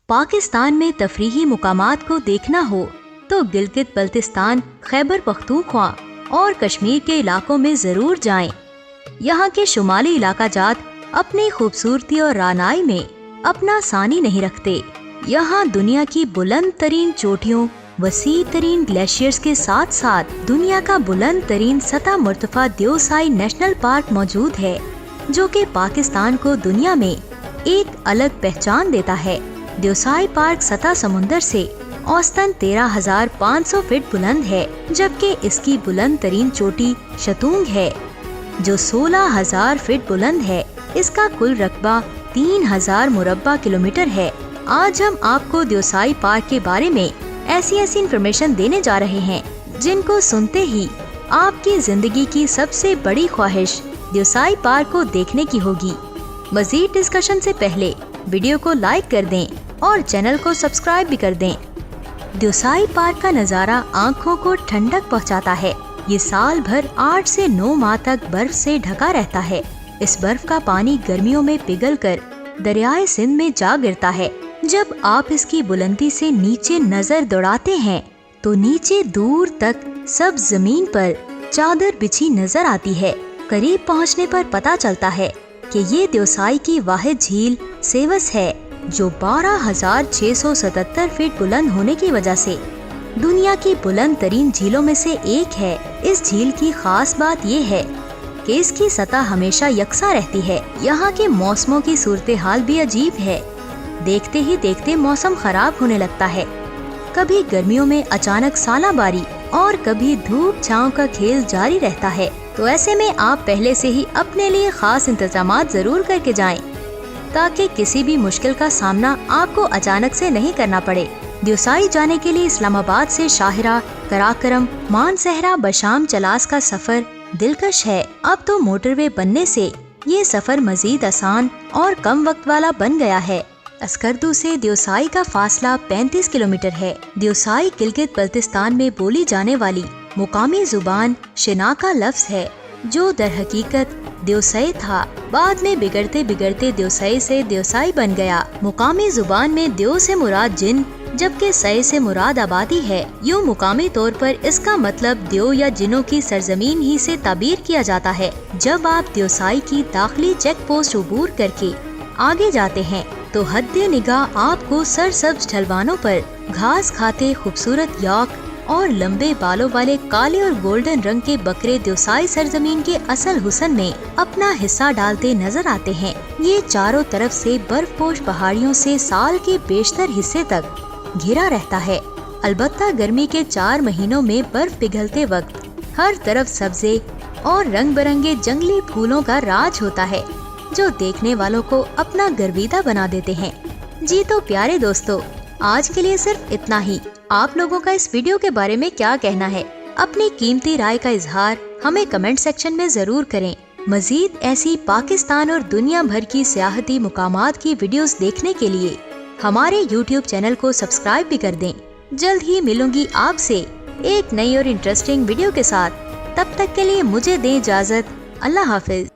पाकिस्तान में तफरीही मुकामात को देखना हो तो गिलगित बल्तिस्तान, खैबर पख्तूनख्वा और कश्मीर के इलाकों में जरूर जाएं। यहाँ के शुमाली इलाका जात अपनी खूबसूरती और रानाई में अपना सानी नहीं रखते। यहाँ दुनिया की बुलंद तरीन चोटियों, वसी तरीन ग्लेशियर्स के साथ साथ दुनिया का बुलंद तरीन सतह मुर्तफा देओसाई नेशनल पार्क मौजूद है, जो कि पाकिस्तान को दुनिया में एक अलग पहचान देता है। देओसाई पार्क सतह समुंदर से औसतन 13,500 फीट बुलंद है, जबकि इसकी बुलंद तरीन चोटी शतूंग है जो 16,000 फीट बुलंद है। इसका कुल रकबा 3,000 मुरब्बा किलोमीटर है। आज हम आपको देओसाई पार्क के बारे में ऐसी इंफॉर्मेशन देने जा रहे हैं जिनको सुनते ही आपकी जिंदगी की सबसे बड़ी ख्वाहिश देओसाई पार्क को देखने की होगी। मजीद डिस्कशन से पहले वीडियो को लाइक कर दें और चैनल को सब्सक्राइब भी कर दें। देओसाई पार्क का नज़ारा आँखों को ठंडक पहुँचाता है। ये साल भर 8 से 9 माह तक बर्फ से ढका रहता है। इस बर्फ का पानी गर्मियों में पिघलकर दरियाए सिंध में जा गिरता है। जब आप इसकी बुलंदी से नीचे नजर दौड़ाते हैं तो नीचे दूर तक सब जमीन पर चादर बिछी नजर आती है। करीब पहुंचने पर पता चलता है कि ये देओसाई की वाहिद झील सेवस है, जो 12,677 फीट बुलंद होने की वजह से दुनिया की बुलंद तरीन झीलों में से एक है। इस झील की खास बात ये है कि इसकी सतह हमेशा यकसा रहती है। यहाँ के मौसमों की सूरत हाल भी अजीब है। देखते ही देखते मौसम खराब होने लगता है। कभी गर्मियों में अचानक सालाबारी और कभी धूप छांव का खेल जारी रहता है। तो ऐसे में आप पहले से ही अपने लिए खास इंतजामात जरूर करके जाएं, ताकि किसी भी मुश्किल का सामना आपको अचानक से नहीं करना पड़े। देओसाई जाने के लिए इस्लामाबाद से शाहिरा, कराकरम, मानसहरा, बशाम, चलास का सफर दिलकश है। अब तो मोटरवे बनने से ये सफर मजीद आसान और कम वक्त वाला बन गया है। अस्करदू से देओसाई का फासला 35 किलोमीटर है। देओसाई गिलगित बल्तिस्तान में बोली जाने वाली मुकामी जुबान शिनाका लफ्ज है, जो दर हकीकत देओसई था। बाद में बिगड़ते बिगड़ते देओसई से देओसाई बन गया। मुकामी जुबान में देओ से मुराद जिन, जबकि सई से मुराद आबादी है। यूँ मुकामी तौर पर इसका मतलब देओ या जिनों की सरजमीन ही से ताबीर किया जाता है। जब आप देओसाई की दाखिली चेक पोस्ट अबूर करके आगे जाते हैं तो हद्दे निगाह आपको सरसब्ज ढलवानों पर घास खाते खूबसूरत याक और लंबे बालों वाले काले और गोल्डन रंग के बकरे देओसाई सरजमीन के असल हुस्न में अपना हिस्सा डालते नजर आते हैं। ये चारों तरफ से बर्फपोश पहाड़ियों से साल के बेशतर हिस्से तक घिरा रहता है। अलबत्ता गर्मी के 4 महीनों में बर्फ पिघलते वक्त हर तरफ सब्जे और रंग बिरंगे जंगली फूलों का राज होता है, जो देखने वालों को अपना गर्विदा बना देते हैं। जी तो प्यारे दोस्तों, आज के लिए सिर्फ इतना ही। आप लोगों का इस वीडियो के बारे में क्या कहना है? अपनी कीमती राय का इजहार हमें कमेंट सेक्शन में जरूर करें। मजीद ऐसी पाकिस्तान और दुनिया भर की सियाहती मुकामात की वीडियोस देखने के लिए हमारे YouTube चैनल को सब्सक्राइब भी कर दें। जल्द ही मिलूंगी आपसे एक नई और इंटरेस्टिंग वीडियो के साथ। तब तक के लिए मुझे दें इजाजत। अल्लाह हाफिज।